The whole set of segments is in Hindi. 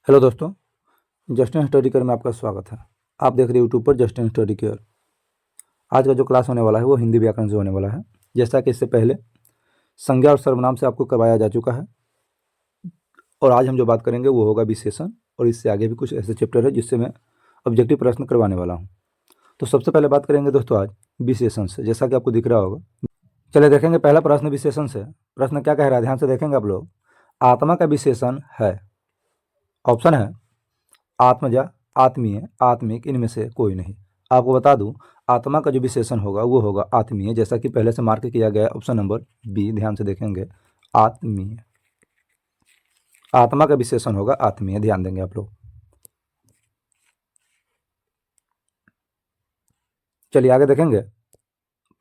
हेलो दोस्तों, जस्टिन स्टडी केयर में आपका स्वागत है। आप देख रहे हैं यूट्यूब पर जस्टिन स्टडी केयर। आज का जो क्लास होने वाला है वो हिंदी व्याकरण से होने वाला है। जैसा कि इससे पहले संज्ञा और सर्वनाम से आपको करवाया जा चुका है, और आज हम जो बात करेंगे वो होगा विशेषण। और इससे आगे भी कुछ ऐसे चैप्टर है जिससे मैं ऑब्जेक्टिव प्रश्न करवाने वाला हूँ। तो सबसे पहले बात करेंगे दोस्तों आज विशेषण से, जैसा कि आपको दिख रहा होगा। चलिए देखेंगे पहला प्रश्न विशेषण से। प्रश्न क्या कह रहा है, ध्यान से देखेंगे आप लोग। आत्मा का विशेषण है। ऑप्शन है आत्मजा, आत्मीय, आत्मिक, इनमें से कोई नहीं। आपको बता दूं, आत्मा का जो विशेषण होगा वो होगा आत्मीय, जैसा कि पहले से मार्क किया गया है ऑप्शन नंबर बी। ध्यान से देखेंगे, आत्मीय। आत्मा का विशेषण होगा आत्मीय, ध्यान देंगे आप लोग। चलिए आगे देखेंगे।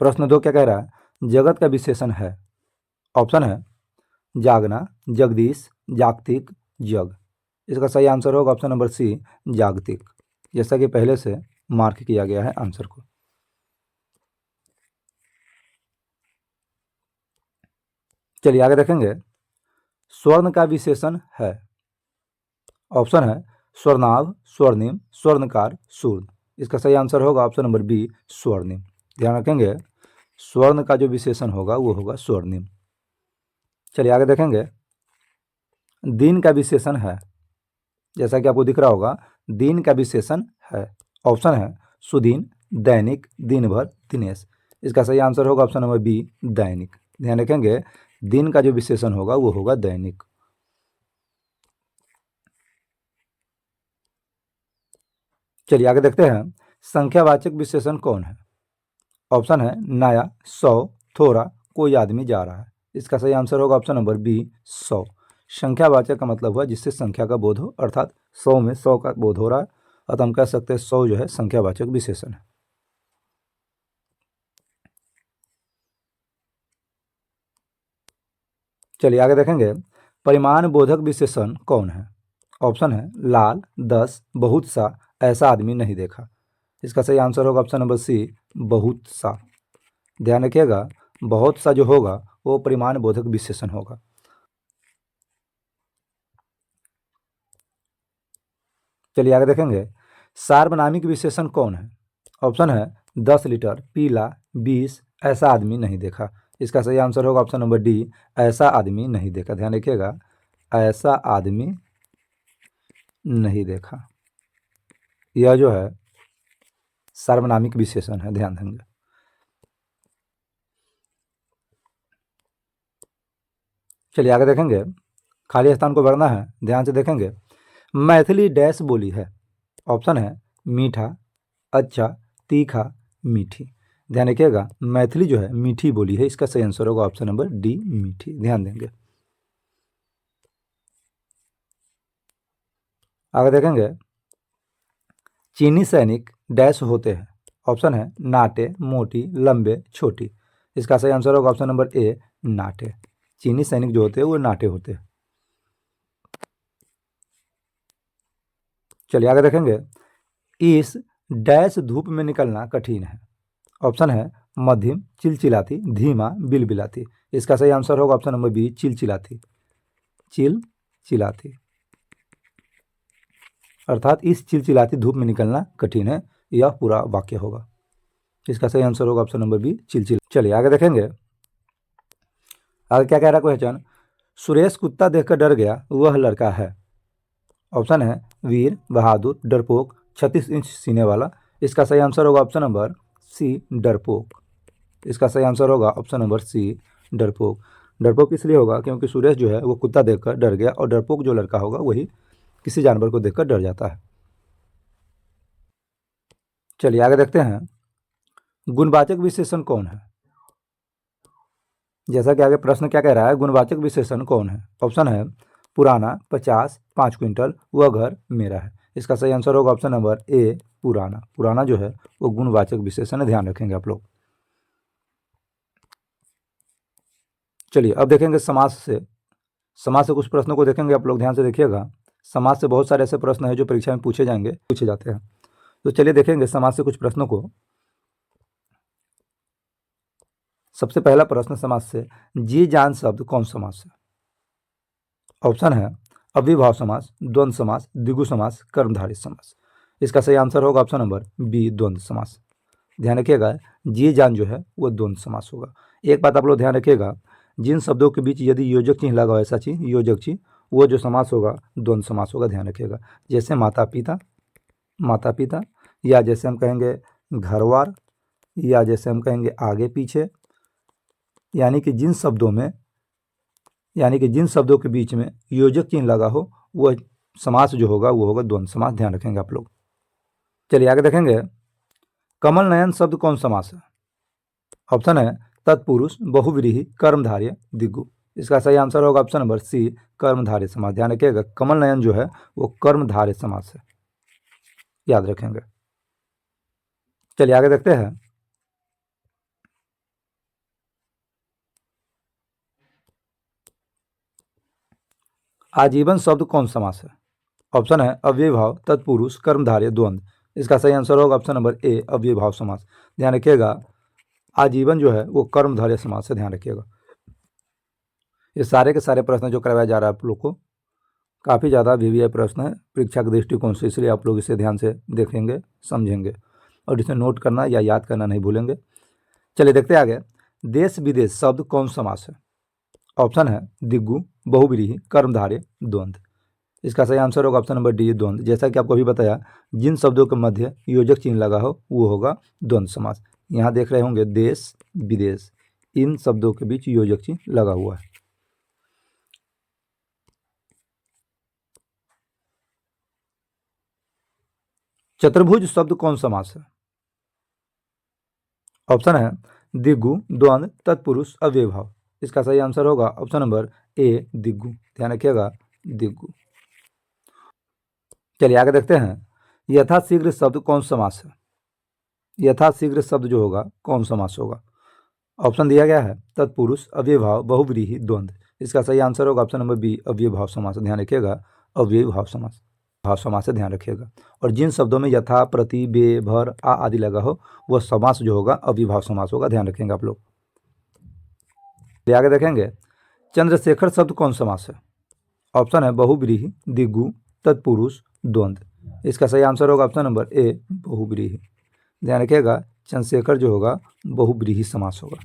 प्रश्न 2 क्या कह रहा है, जगत का विशेषण है। ऑप्शन है जागना, जगदीश, जागतिक, जग। इसका सही आंसर होगा ऑप्शन नंबर सी, जागतिक, जैसा कि पहले से मार्क किया गया है आंसर को। चलिए आगे देखेंगे। स्वर्ण का विशेषण है। ऑप्शन है स्वर्णाभ, स्वर्णिम, स्वर्णकार, सूर्ण। इसका सही आंसर होगा ऑप्शन नंबर बी, स्वर्णिम। ध्यान रखेंगे, स्वर्ण का जो विशेषण होगा वो होगा स्वर्णिम। चलिए आगे देखेंगे। दिन का विशेषण है। जैसा कि आपको दिख रहा होगा, दिन का विशेषण है। ऑप्शन है सुदीन, दैनिक, दिन भर, दिनेश। इसका सही आंसर होगा ऑप्शन नंबर बी, दैनिक। ध्यान रखेंगे, दिन का जो विशेषण होगा वो होगा दैनिक। चलिए आगे देखते हैं, संख्यावाचक विशेषण कौन है। ऑप्शन है नया, 100, थोड़ा, कोई आदमी जा रहा है। इसका सही आंसर होगा ऑप्शन नंबर बी, 100। संख्यावाचक का मतलब हुआ जिससे संख्या का बोध हो, अर्थात 100 में 100 का बोध हो रहा है, अतः हम कह सकते हैं 100 जो है संख्यावाचक विशेषण है। चलिए आगे देखेंगे, परिमाण बोधक विशेषण कौन है। ऑप्शन है लाल, 10, बहुत सा, ऐसा आदमी नहीं देखा। इसका सही आंसर होगा ऑप्शन नंबर सी, बहुत सा। ध्यान रखिएगा, बहुत सा जो होगा वो परिमाण बोधक विशेषण होगा। चलिए आगे देखेंगे, सार्वनामिक विशेषण कौन है। ऑप्शन है 10 लीटर, पीला, 20, ऐसा आदमी नहीं देखा। इसका सही आंसर होगा ऑप्शन नंबर डी, ऐसा आदमी नहीं देखा। ध्यान रखिएगा, ऐसा आदमी नहीं देखा, यह जो है सार्वनामिक विशेषण है, ध्यान देंगे। चलिए आगे देखेंगे, खाली स्थान को भरना है, ध्यान से देखेंगे। मैथिली डैश बोली है। ऑप्शन है मीठा, अच्छा, तीखा, मीठी। ध्यान रखिएगा, मैथिली जो है मीठी बोली है। इसका सही आंसर होगा ऑप्शन नंबर डी, मीठी। ध्यान देंगे। आगे देखेंगे, चीनी सैनिक डैश होते हैं। ऑप्शन है नाटे, मोटी, लंबे, छोटी। इसका सही आंसर होगा ऑप्शन नंबर ए, नाटे। चीनी सैनिक जो होते हैं वो नाटे होते हैं। चलिए आगे देखेंगे, इस डैश धूप में निकलना कठिन है। ऑप्शन है मध्यम, चिलचिलाती, धीमा, बिलबिलाती। इसका सही आंसर होगा ऑप्शन नंबर बी, चिलचिलाती। चिलचिलाती, अर्थात इस चिलचिलाती धूप में निकलना कठिन है, यह पूरा वाक्य होगा। इसका सही आंसर होगा ऑप्शन नंबर बी, चिलचिल। चलिए आगे देखेंगे, आगे क्या कह रहा है क्वेश्चन। सुरेश कुत्ता देखकर डर गया, वह लड़का है। ऑप्शन है वीर, बहादुर, डरपोक, 36 इंच सीने वाला। इसका सही आंसर होगा ऑप्शन नंबर सी, डरपोक। इसका सही आंसर होगा ऑप्शन नंबर सी, डरपोक। डरपोक इसलिए होगा क्योंकि सुरेश जो है वो कुत्ता देखकर डर गया, और डरपोक जो लड़का होगा वही किसी जानवर को देखकर डर जाता है। चलिए आगे देखते हैं, गुणवाचक विशेषण कौन है। जैसा कि आगे प्रश्न क्या कह रहा है, गुणवाचक विशेषण कौन है। ऑप्शन है पुराना, 50, 5 क्विंटल, वह घर मेरा है। इसका सही आंसर होगा ऑप्शन नंबर ए, पुराना। पुराना जो है वो गुणवाचक विशेषण है, ध्यान रखेंगे आप लोग। चलिए अब देखेंगे समास से। समाज से कुछ प्रश्नों को देखेंगे आप लोग, ध्यान से देखिएगा। समाज से बहुत सारे ऐसे प्रश्न हैं जो परीक्षा में पूछे जाएंगे, पूछे जाते हैं। तो चलिए देखेंगे समाज से कुछ प्रश्नों को। सबसे पहला प्रश्न समाज से, जी जान शब्द कौन समास है। ऑप्शन है अव्ययभाव समास, द्वंद्व समास, द्विगु समास, कर्मधारय समास। इसका सही आंसर होगा ऑप्शन नंबर बी, द्वंद्व समास। ध्यान रखिएगा, जी जान जो है वो द्वंद्व समास होगा। एक बात आप लोग ध्यान रखिएगा, जिन शब्दों के बीच यदि योजक चिन्ह लगा हो, ऐसा चीज योजक चिन्ह, वो जो समास होगा द्वंद्व समास होगा। ध्यान रखिएगा, जैसे माता पिता, माता पिता, या जैसे हम कहेंगे घरवार, या जैसे हम कहेंगे आगे पीछे, यानी कि जिन शब्दों के बीच में योजक चिन्ह लगा हो वह समास जो होगा वो होगा द्वंद्व समास। ध्यान रखेंगे आप लोग। चलिए आगे देखेंगे, कमल नयन शब्द कौन समास है? ऑप्शन है तत्पुरुष, बहुव्रीहि, कर्मधारय, द्विगु। इसका सही आंसर होगा ऑप्शन नंबर सी, कर्मधारय समास। ध्यान रखिएगा, कमल नयन जो है वो कर्मधारय समास है, याद रखेंगे। चलिए आगे देखते हैं, आजीवन शब्द कौन समास है? ऑप्शन है अव्ययभाव, तत्पुरुष, कर्मधारय, द्वंद्व। इसका सही आंसर होगा ऑप्शन नंबर ए, अव्ययभाव समास। ध्यान रखिएगा, आजीवन जो है वो कर्मधारय समास है। ध्यान रखिएगा, ये सारे के सारे प्रश्न जो करवाया जा रहा है आप लोग को, काफ़ी ज़्यादा वीवीआई प्रश्न है परीक्षा के दृष्टिकोण से, इसलिए आप लोग इसे ध्यान से देखेंगे, समझेंगे और इसे नोट करना या याद करना नहीं भूलेंगे। चलिए देखते हैं आगे, देश विदेश शब्द कौन समास है? ऑप्शन है द्विगु, बहुव्रीहि, कर्मधारय, द्वंद्व। इसका सही आंसर होगा ऑप्शन नंबर डी, द्वंद्व। जैसा कि आपको अभी बताया, जिन शब्दों के मध्य योजक चिन्ह लगा हो वो होगा द्वंद्व समास। यहाँ देख रहे होंगे देश विदेश, इन शब्दों के बीच योजक चिन्ह लगा हुआ है। चतुर्भुज शब्द कौन समास है? ऑप्शन है द्विगु, द्वंद्व, तत्पुरुष, अव्ययभाव। इसका सही आंसर होगा ऑप्शन नंबर ए, द्विगु। ध्यान रखिएगा, द्विगु। चलिए आगे देखते हैं, यथाशीघ्र शब्द कौन समास है? यथाशीघ्र शब्द जो होगा कौन समास होगा? ऑप्शन दिया गया है तत्पुरुष, अव्ययभाव, बहुव्रीहि, द्वंद्व। इसका सही आंसर होगा ऑप्शन नंबर बी, अव्ययभाव समास। ध्यान रखिएगा, अव्ययभाव समास, भाव समास से ध्यान रखिएगा। और जिन शब्दों में यथा, प्रति, बे, भर, आ आदि लगा हो वह समास जो होगा अव्ययभाव समास होगा। ध्यान रखेंगे आप लोग। आगे देखेंगे, चंद्रशेखर शब्द कौन समास है? ऑप्शन है बहुव्रीहि, द्विगु, तत्पुरुष, द्वंद्व। इसका सही आंसर होगा ऑप्शन नंबर ए, बहुव्रीहि। ध्यान रखिएगा, चंद्रशेखर जो होगा बहुव्रीहि समास होगा।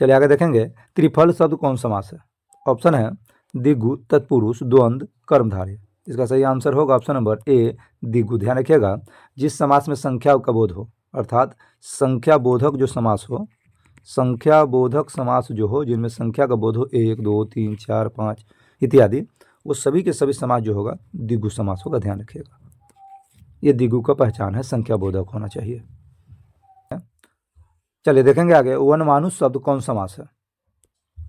चलिए आगे देखेंगे, त्रिफल शब्द कौन समास है? ऑप्शन है द्विगु, तत्पुरुष, द्वंद्व, कर्मधारय। इसका सही आंसर होगा ऑप्शन नंबर ए, द्विगु। ध्यान रखिएगा, जिस समास में संख्या का बोध हो, अर्थात संख्या बोधक जो समास हो, संख्या बोधक समास जो हो, जिनमें संख्या का बोध हो 1, 2, 3, 4, 5 इत्यादि, वो सभी के सभी समास जो होगा द्विगु समास होगा। ध्यान रखिएगा, ये द्विगु का पहचान है, संख्या बोधक होना चाहिए। चलिए देखेंगे आगे, वनमानुष शब्द कौन समास है?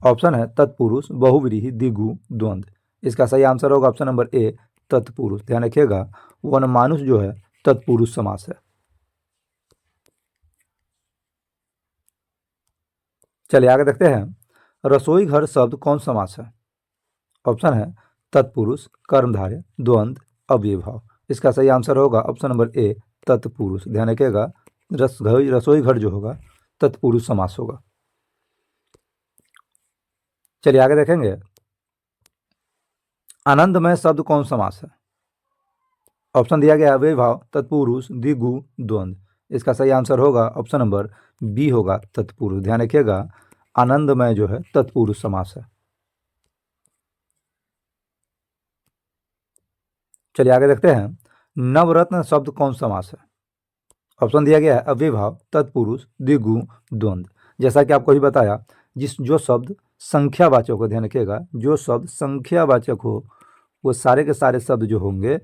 ऑप्शन है तत्पुरुष, बहुव्रीहि, द्विगु, द्वंद्व। इसका सही आंसर होगा ऑप्शन नंबर ए, तत्पुरुष। ध्यान रखिएगा, वनमानुष जो है तत्पुरुष समास है। चलिए आगे देखते हैं, रसोई घर शब्द कौन समास है? ऑप्शन है तत्पुरुष, कर्मधारय, द्वंद्व, अव्ययभाव। इसका सही आंसर होगा ऑप्शन नंबर ए, तत्पुरुष। ध्यान रखिएगा, रसोई घर जो होगा तत्पुरुष समास होगा। चलिए आगे देखेंगे, आनंदमय शब्द कौन समास है? ऑप्शन दिया गया है अव्ययभाव, तत्पुरुष, द्विगु, द्वंद्व। इसका सही आंसर होगा ऑप्शन नंबर बी होगा, तत्पुरुष। ध्यान रखिएगा, आनंदमय जो है तत्पुरुष समास है। चलिए आगे देखते हैं, नवरत्न शब्द कौन समास है? ऑप्शन दिया गया है अव्ययभाव, तत्पुरुष, द्विगु, द्वंद्व। जैसा कि आपको ही बताया, जो शब्द संख्यावाचक हो, ध्यान रखिएगा, जो शब्द संख्यावाचक हो वो सारे के सारे शब्द जो होंगे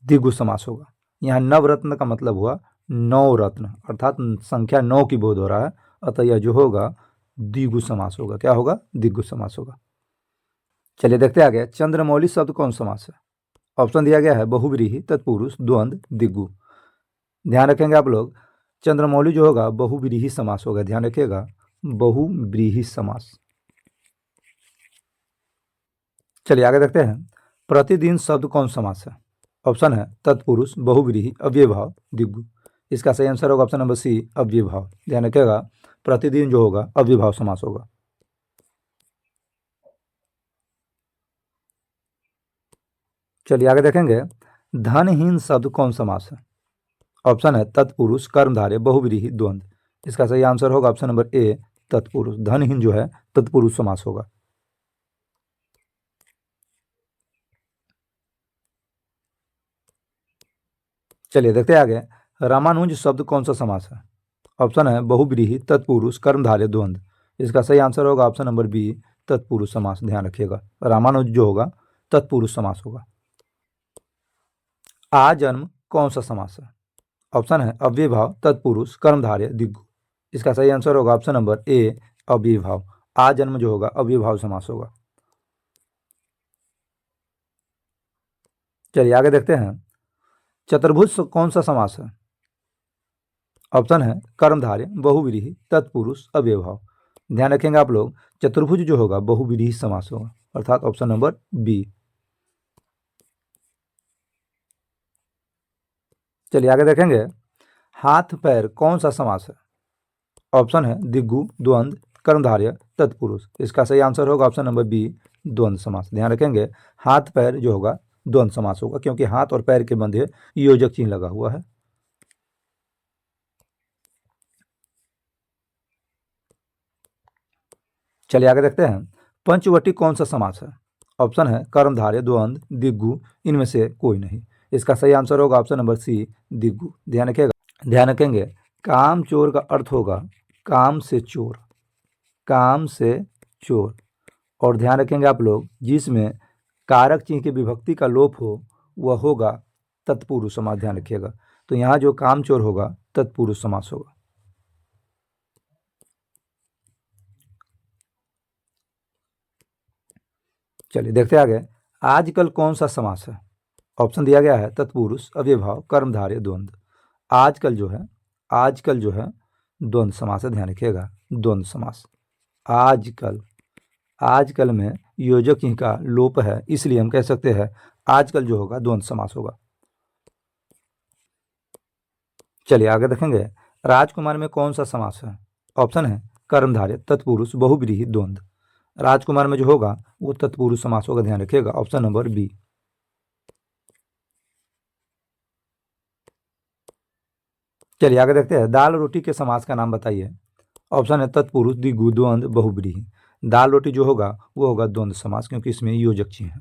द्विगु समास होगा। यहाँ नवरत्न का मतलब हुआ 9 रत्न, अर्थात संख्या 9 की बोध हो रहा है, अतः यह जो होगा द्विगु समास होगा। क्या होगा? द्विगु समास होगा। चलिए देखते आगे, चंद्रमौली शब्द कौन समास है? ऑप्शन दिया गया है बहुव्रीहि, तत्पुरुष, द्वंद्व, द्विगु। ध्यान रखेंगे आप लोग, चंद्रमौली जो होगा बहुव्रीहि समास होगा। ध्यान रखिएगा, बहुव्रीहि समास। चलिए आगे देखते हैं, प्रतिदिन शब्द कौन समास है? ऑप्शन है तत्पुरुष, बहुव्रीहि, अव्ययभाव, द्विगु। इसका सही आंसर होगा ऑप्शन नंबर सी, अव्ययभाव। ध्यान रखिएगा, प्रतिदिन जो होगा अव्ययभाव समास होगा। चलिए आगे देखेंगे, धनहीन शब्द कौन समास है? ऑप्शन है तत्पुरुष, कर्मधारय, बहुव्रीहि, द्वंद्व। इसका सही आंसर होगा ऑप्शन नंबर ए, तत्पुरुष। धनहीन जो है तत्पुरुष समास होगा। चलिए देखते हैं आगे, रामानुज शब्द कौन सा समास है? ऑप्शन है बहुव्रीहि, तत्पुरुष, कर्मधारय, द्वंद्व। इसका सही आंसर होगा ऑप्शन नंबर बी, तत्पुरुष समास। ध्यान रखिएगा, रामानुज जो होगा तत्पुरुष समास होगा। आजन्म कौन सा समास है? ऑप्शन है अव्ययभाव, तत्पुरुष, कर्मधारय, दिग्गु। इसका सही आंसर होगा ऑप्शन नंबर ए, अव्ययभाव। आजन्म जो होगा अव्ययभाव समास होगा। चलिए आगे देखते हैं, चतुर्भुज कौन सा समास है? ऑप्शन है कर्मधारय, बहुव्रीहि, तत्पुरुष, अव्ययभाव। ध्यान रखेंगे आप लोग, चतुर्भुज जो होगा बहुव्रीहि समास होगा, अर्थात ऑप्शन नंबर बी। चलिए आगे देखेंगे, हाथ पैर कौन सा समास है? ऑप्शन है दिग्गु, द्वंद्व, कर्मधारय, तत्पुरुष। इसका सही आंसर होगा ऑप्शन नंबर बी, द्वंद्व समास। ध्यान रखेंगे, हाथ पैर जो होगा द्वंद्व समास होगा, क्योंकि हाथ और पैर के मध्य योजक चिन्ह लगा हुआ है। चलिए आगे देखते हैं, पंचवटी कौन सा समास है? ऑप्शन है कर्मधारय, द्वंद्व, दिग्गु, इनमें से कोई नहीं। इसका सही आंसर होगा ऑप्शन नंबर सी, दिग्गु। ध्यान रखेंगे, काम चोर का अर्थ होगा काम से चोर, काम से चोर। और ध्यान रखेंगे आप लोग, जिसमें कारक चिन्ह की विभक्ति का लोप हो वह होगा तत्पुरुष समास। ध्यान रखिएगा, तो यहाँ जो काम चोर होगा तत्पुरुष समास होगा। चलिए देखते आगे, आजकल कौन सा समास है? ऑप्शन दिया गया है तत्पुरुष, अव्ययभाव, कर्मधारय, द्वंद्व। आजकल जो है, आजकल जो है द्वंद्व समास है। ध्यान रखिएगा, द्वंद्व समास। आजकल, आजकल में योजक चिन्ह का लोप है, इसलिए हम कह सकते हैं आजकल जो होगा द्वंद्व समास होगा। चलिए आगे देखेंगे, राजकुमार में कौन सा समास है? ऑप्शन है कर्मधारय, तत्पुरुष, बहुव्रीहि, द्वंद्व। राजकुमार में जो होगा वो तत्पुरुष समास होगा। ध्यान रखिएगा, ऑप्शन नंबर बी। चलिए आगे देखते हैं, दाल रोटी के समास का नाम बताइए। ऑप्शन है तत्पुरुष, द्विगु, द्वंद्व, बहुव्रीहि। दाल रोटी जो होगा वो होगा द्वंद्व समास, क्योंकि इसमें योजक चिन्ह है।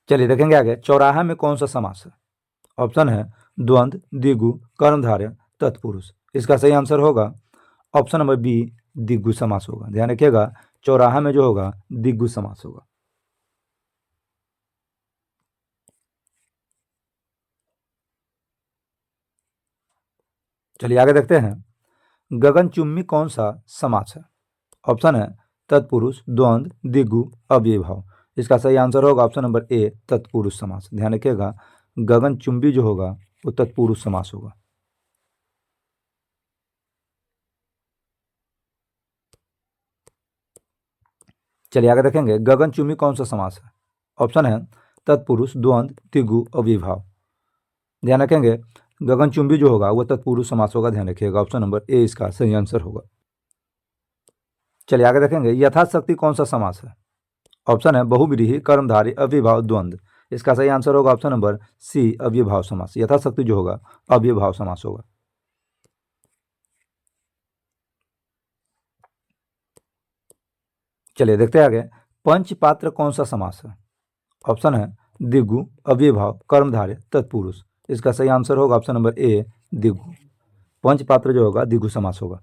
चलिए देखेंगे आगे, चौराहा में कौन सा समास है? ऑप्शन है द्वंद्व, द्विगु, कर्मधारय, तत्पुरुष। इसका सही आंसर होगा ऑप्शन नंबर बी, द्विगु समास होगा। ध्यान रखिएगा, चौराहा में जो होगा द्विगु समास होगा। चलिए आगे देखते हैं, गगनचुम्बी कौन सा समास है? ऑप्शन है तत्पुरुष, द्वंद्व, द्विगु, अव्ययभाव। इसका सही आंसर होगा ऑप्शन नंबर ए, तत्पुरुष समास। ध्यान रखिएगा, गगनचुम्बी जो होगा वो तत्पुरुष समास होगा। चलिए आगे देखेंगे, गगनचुम्बी कौन सा समास है? ऑप्शन है तत्पुरुष, द्वंद्व, द्विगु, अव्ययभाव। ध्यान रखेंगे, गगनचुम्बी जो होगा वो तत्पुरुष समास होगा। ध्यान रखिएगा, ऑप्शन नंबर ए इसका सही आंसर होगा। चलिए आगे देखेंगे, यथाशक्ति कौन सा समास है? ऑप्शन है बहुव्रीहि, कर्मधारय, अव्ययभाव, द्वंद्व। इसका सही आंसर होगा ऑप्शन नंबर सी, अव्ययभाव समास। यथाशक्ति जो होगा अव्ययभाव समास होगा। चलिए देखते हैं आगे, पंचपात्र कौन सा समास है? ऑप्शन है द्विगु, अव्ययभाव, कर्मधारय, तत्पुरुष। इसका सही आंसर होगा ऑप्शन नंबर ए, द्विगु। पंचपात्र जो होगा द्विगु समास होगा।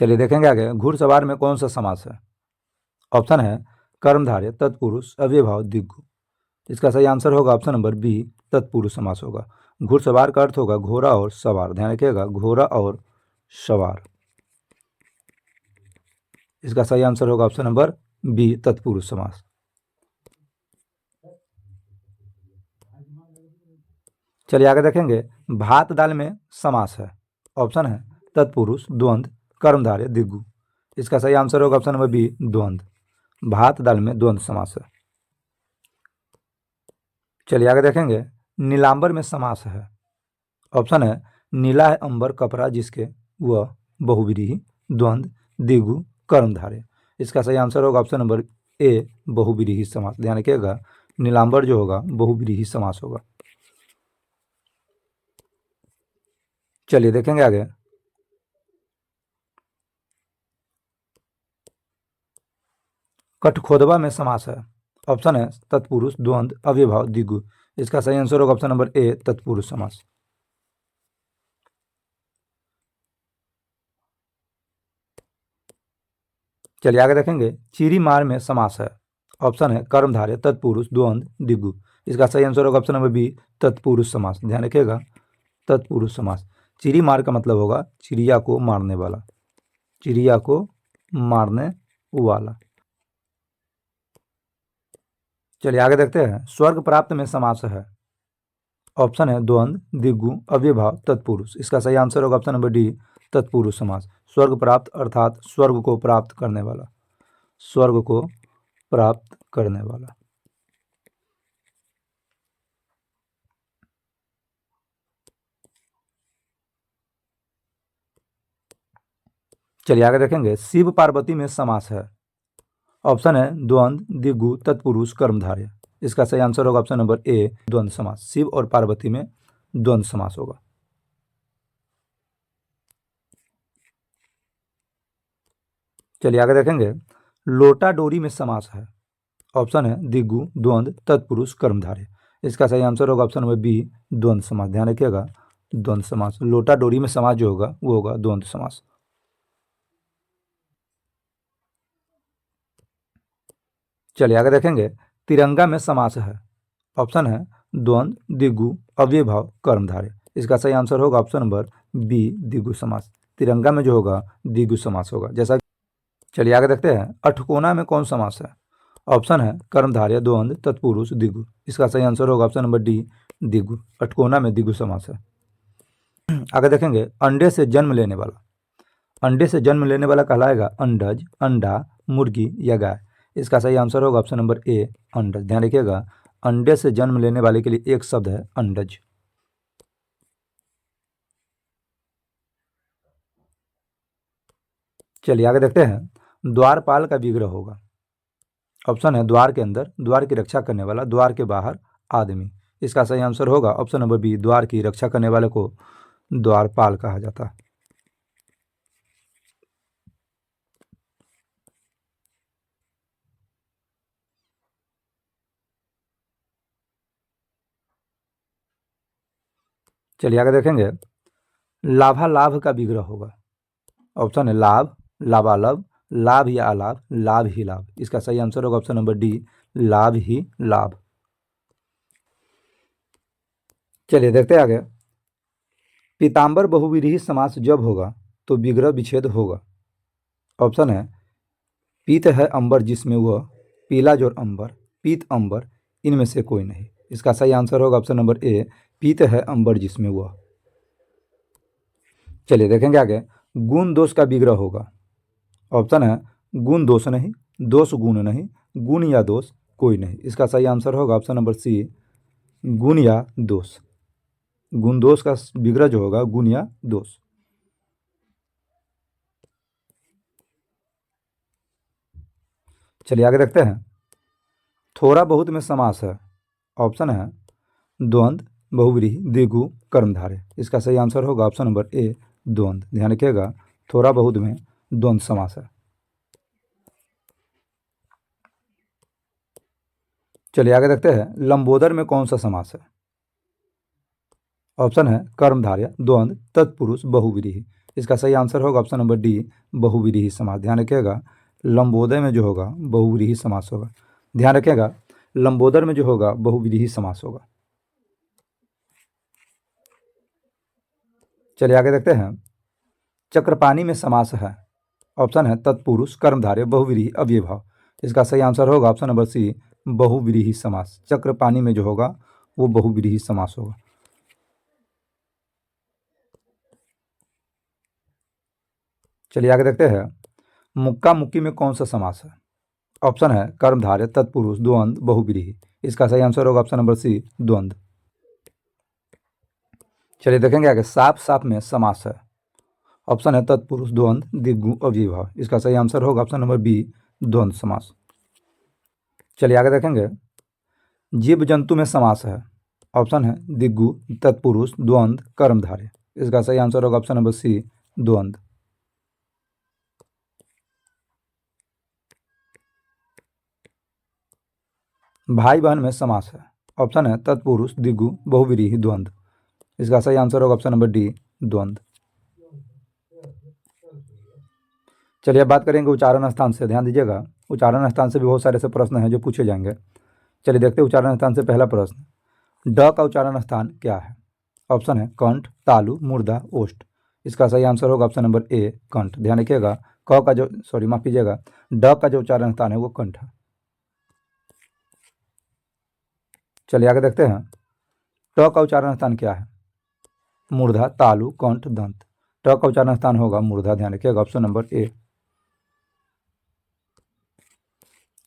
चलिए देखेंगे आगे, घुड़सवार में कौन सा समास है? ऑप्शन है कर्मधारय, तत्पुरुष, अव्ययभाव, द्विगु। इसका सही आंसर होगा ऑप्शन नंबर बी, तत्पुरुष समास होगा। घुड़सवार का अर्थ होगा घोड़ा और सवार। ध्यान रखिएगा, घोड़ा और सवार। इसका सही आंसर होगा ऑप्शन नंबर बी, तत्पुरुष समास। चलिए आगे देखेंगे, भात दाल में समास है। ऑप्शन है तत्पुरुष, द्वंद्व, कर्मधारय, द्विगु। इसका सही आंसर होगा ऑप्शन नंबर बी, द्वंद्व। भात दाल में द्वंद्व समास है। चलिए आगे देखेंगे, नीलांबर में समास है। ऑप्शन है नीला है अंबर कपड़ा जिसके, वह बहुव्रीहि, द्वंद्व, द्विगु, कर्मधारय। इसका सही आंसर होगा ऑप्शन नंबर ए बहुव्रीहि समास। ध्यान रखिएगा, नीलांबर जो होगा बहुव्रीहि समास होगा। चलिए देखेंगे आगे। कठखोदवा में समास है। ऑप्शन है तत्पुरुष, द्वंद्व, अव्ययभाव, द्विगु। इसका सही आंसर होगा ऑप्शन नंबर ए तत्पुरुष समास। चलिए आगे देखेंगे। चीरी मार में समास है। ऑप्शन है कर्मधारय, तत्पुरुष, द्वंद्व, द्विगु। इसका सही आंसर होगा ऑप्शन नंबर बी तत्पुरुष समास। ध्यान रखिएगा, तत्पुरुष समास। चिरी मार का मतलब होगा चिड़िया को मारने वाला, चिड़िया को मारने वाला। चलिए आगे देखते हैं। स्वर्ग प्राप्त में समास है। ऑप्शन है द्वंद्व, द्विगु, अव्ययभाव, तत्पुरुष। इसका सही आंसर होगा ऑप्शन नंबर डी तत्पुरुष समास। स्वर्ग प्राप्त अर्थात स्वर्ग को प्राप्त करने वाला, स्वर्ग को प्राप्त करने वाला। चलिए आगे देखेंगे। शिव पार्वती में समास है। ऑप्शन है द्वंद्व, द्विगु, तत्पुरुष, कर्मधारय। इसका सही आंसर होगा ऑप्शन नंबर ए द्वंद्व समास। शिव और पार्वती में द्वंद्व समास होगा। चलिए आगे देखेंगे। लोटा डोरी में समास है। ऑप्शन है द्विगु, द्वंद्व, तत्पुरुष, कर्मधारय। इसका सही आंसर होगा ऑप्शन नंबर बी द्वंद्व समास। ध्यान रखिएगा, द्वंद्व समास। लोटा डोरी में समास जो होगा वो होगा द्वंद्व समास। चलिए आगे देखेंगे। तिरंगा में समास है। ऑप्शन है द्वंद्व, द्विगु, अव्ययभाव, कर्मधारय। इसका सही आंसर होगा ऑप्शन नंबर बी द्विगु समास। तिरंगा में जो होगा द्विगु समास होगा। जैसा चलिए आगे देखते हैं। अठकोना में कौन समास है। ऑप्शन है कर्मधारय, द्वंद्व, तत्पुरुष, द्विगु। इसका सही आंसर होगा ऑप्शन नंबर डी द्विगु। अठकोना में द्विगु समास है। आगे देखेंगे। अंडे से जन्म लेने वाला। अंडे से जन्म लेने वाला कहलाएगा अंडज, अंडा, मुर्गी या गाय। इसका सही आंसर होगा ऑप्शन नंबर ए अंडज। ध्यान रखिएगा, अंडे से जन्म लेने वाले के लिए एक शब्द है अंडज। चलिए आगे देखते हैं। द्वारपाल का विग्रह होगा। ऑप्शन है द्वार के अंदर, द्वार की रक्षा करने वाला, द्वार के बाहर, आदमी। इसका सही आंसर होगा ऑप्शन नंबर बी द्वार की रक्षा करने वाले को द्वारपाल कहा जाता है। चलिए आगे देखेंगे। लाभालाभ का विग्रह होगा। ऑप्शन है लाभ, लाभालाभ, लाभ या अलाभ, लाभ ही लाभ। इसका सही आंसर होगा ऑप्शन नंबर डी लाभ ही लाभ। चलिए देखते हैं आगे। पीताम्बर बहुव्रीहि समास जब होगा तो विग्रह विच्छेद होगा। ऑप्शन है पीत है अंबर जिसमें वह, पीला जोर अंबर, पीत अंबर, इनमें से कोई नहीं। इसका सही आंसर होगा ऑप्शन नंबर ए पीत है अंबर जिसमें वह। चलिए देखेंगे आगे। गुण दोष का विग्रह होगा। ऑप्शन है गुण दोष नहीं, दोष गुण नहीं, गुण या दोष कोई नहीं। इसका सही आंसर होगा ऑप्शन नंबर सी गुण या दोष। गुण दोष का विग्रह जो होगा गुण या दोष। चलिए आगे देखते हैं। थोड़ा बहुत में समास है। ऑप्शन है द्वंद्व, बहुव्रीहि, द्विगु, कर्मधारय। इसका सही आंसर होगा ऑप्शन नंबर ए द्वंद्व। ध्यान रखिएगा, थोड़ा बहुत में द्वंद्व समास है। चलिए आगे देखते हैं। लंबोदर में कौन सा समास है। ऑप्शन है कर्मधारय, द्वंद्व, तत्पुरुष, बहुव्रीहि। इसका सही आंसर होगा ऑप्शन नंबर डी बहुव्रीहि समास। ध्यान रखिएगा, लंबोदर में जो होगा बहुव्रीहि समास होगा। ध्यान रखिएगा, लंबोदर में जो होगा बहुव्रीहि समास होगा। चलिए आगे देखते हैं। चक्रपाणी में समास है। ऑप्शन है तत्पुरुष, कर्मधारय, बहुव्रीहि, अव्ययभाव। इसका सही आंसर होगा ऑप्शन नंबर सी बहुव्रीहि समास। चक्रपाणी में जो होगा वो बहुव्रीहि समास होगा। चलिए आगे देखते हैं। मुक्का मुक्की में कौन सा समास है। ऑप्शन है कर्मधारय, तत्पुरुष, द्वंद्व, बहुव्रीहि। इसका सही आंसर होगा ऑप्शन नंबर सी द्वंद्व। चलिए देखेंगे आगे। साफ साफ में समास है। ऑप्शन है तत्पुरुष, द्वंद्व, द्विगु, अव्ययभाव। इसका सही आंसर होगा ऑप्शन नंबर बी द्वंद्व समास। चलिए आगे देखेंगे, जीव जंतु में समास है। ऑप्शन है दिगु, तत्पुरुष, द्वंद्व, कर्मधारय। इसका सही आंसर होगा ऑप्शन नंबर सी, द्वंद्व। भाई बहन में समास है। ऑप्शन है तत्पुरुष, दिगु, बहुव्रीहि, द्वंद्व। इसका सही आंसर होगा ऑप्शन नंबर डी, द्वंद्व। चलिए अब बात करेंगे उच्चारण स्थान से। ध्यान दीजिएगा, उच्चारण स्थान से भी बहुत सारे ऐसे प्रश्न हैं जो पूछे जाएंगे। चलिए देखते हैं उच्चारण स्थान से पहला प्रश्न, ड का उच्चारण स्थान क्या है। ऑप्शन है कंठ, तालु, मूर्धा, ओष्ठ। इसका सही आंसर होगा ऑप्शन नंबर ए, कंठ। ध्यान रखिएगा, क का जो माफ कीजिएगा, ड का जो उच्चारण स्थान है वो कंठ है। चलिए आगे देखते हैं, ट का उच्चारण स्थान क्या है। मूर्धा, तालु, कंठ, दंत। ट का उच्चारण स्थान होगा मूर्धा। ध्यान रखिएगा ऑप्शन नंबर ए।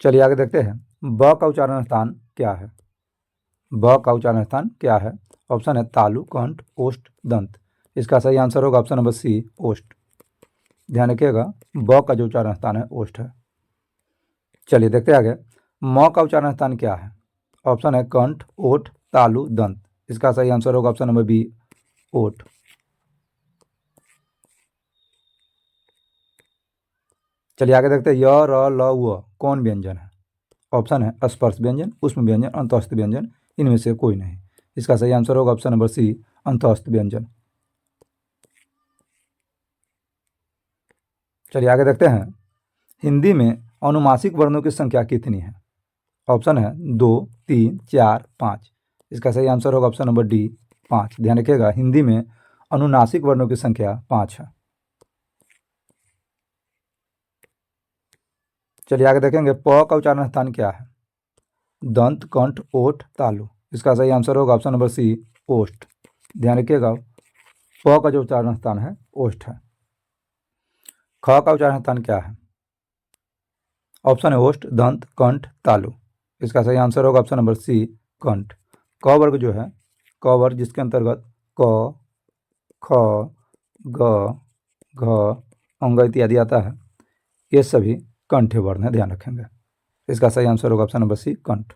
चलिए आगे देखते हैं, ब का उच्चारण स्थान क्या है। ब का उच्चारण स्थान क्या है। ऑप्शन है तालु, कंठ, ओष्ठ, दंत। इसका सही आंसर होगा ऑप्शन नंबर सी, ओष्ठ। ध्यान रखिएगा, ब का जो उच्चारण स्थान है ओष्ठ है। चलिए देखते हैं आगे, म का उच्चारण स्थान क्या है। ऑप्शन है कंठ, ओठ, तालु, दंत। इसका सही आंसर होगा ऑप्शन नंबर बी, ओठ। चलिए आगे देखते हैं, य, र, ल, व कौन व्यंजन है। ऑप्शन है स्पर्श व्यंजन, ऊष्म व्यंजन, अंतःस्थ व्यंजन। इनमें से कोई नहीं। इसका सही आंसर होगा ऑप्शन नंबर सी, अंतःस्थ व्यंजन। चलिए आगे देखते हैं, हिंदी में अनुनासिक वर्णों की संख्या कितनी है। ऑप्शन है 2, 3, 4, 5। इसका सही आंसर होगा ऑप्शन नंबर डी, 5। ध्यान रखिएगा, हिंदी में अनुनासिक वर्णों की संख्या 5 है। चलिए आगे देखेंगे, प का उच्चारण स्थान क्या है। दंत, कंठ, ओठ, तालु। इसका सही आंसर होगा ऑप्शन नंबर सी, ओष्ठ। ध्यान रखिएगा, प का जो उच्चारण स्थान है ओष्ठ है। ख का उच्चारण स्थान क्या है। ऑप्शन है ओष्ठ, दंत, कंठ, तालु। इसका सही आंसर होगा ऑप्शन नंबर सी, कंठ। क वर्ग जो है, क वर्ग जिसके अंतर्गत क, ख, ग, घ, अंग इत्यादि आता है, ये सभी कंठ वर्ण है। ध्यान रखेंगे, इसका सही आंसर होगा ऑप्शन नंबर सी, कंठ।